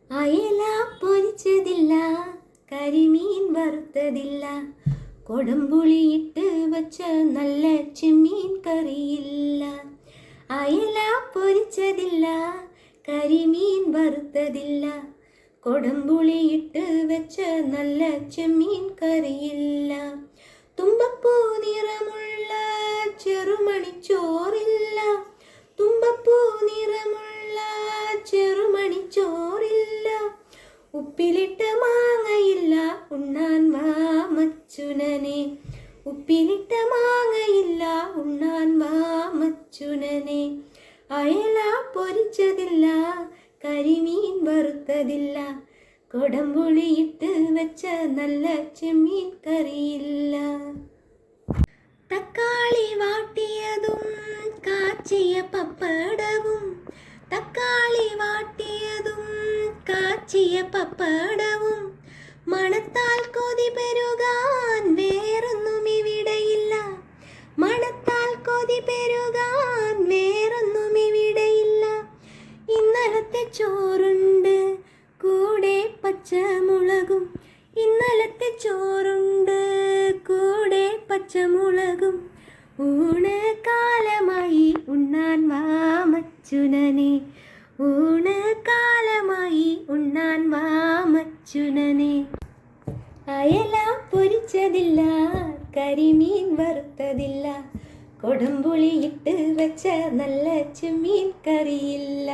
അയല പൊരിച്ചതില്ല, കരിമീൻ വറുത്തതില്ല, കൊടംപുളിയിട്ട് വച്ച നല്ല ചെമ്മീൻ കറിയില്ല. അയല പൊരിച്ചതില്ല, കരിമീൻ വറുത്തതില്ല, കൊടംപുളിയിട്ട് വെച്ച നല്ല ചെമ്മീൻ കറിയില്ല. തുമ്പപ്പൂ നിറമുള്ള ചെറുമണിച്ചോറില്ല, തുമ്പപ്പൂ നിറമുള്ള ചെറുമണിച്ചോറില്ല. ഉപ്പിലിട്ട മാങ്ങയില്ല, ഉണ്ണാൻ വാ മച്ചുനനെ. ഉപ്പിലിട്ട മാങ്ങയില്ല, ഉണ്ണാൻ വാ മച്ചുനനെ. അയല പൊരിച്ചതില്ല, കരിമീൻ വറുത്തതില്ല, കൊടംപുളിയിട്ട് വെച്ച നല്ല ചെമ്മീൻ കറിയില്ല. തക്കാളി വാട്ടിയതും കാച്ചിയ പപ്പടവും, തക്കാളി വാട്ടിയതും കാച്ചിയ പപ്പടവും, മണത്താൽ കൊതി പെരുകാൻ വേറൊന്നും ഇവിടെയില്ല. മണത്താൽ കൊതി പെരുകാൻ വേറൊന്നും ഇവിടെയില്ല. ഇന്നലത്തെ ചോറുണ്ട് കൂടെ പച്ചമുളകും, ഇന്നലത്തെ ചോറുണ്ട് കൂടെ പച്ചമുളകും. ഊണ് കാലമായി ഉണ്ണാൻ വാ മച്ചുനനെ. ഊണ് കാലമായി ഉണ്ണാൻ വാ മച്ചുനനെ. അയല പൊരിച്ചതില്ല, കരിമീൻ വറുത്തതില്ല, കൊടംപുളിയിട്ട് വെച്ച നല്ല ചെമ്മീൻ കറിയില്ല.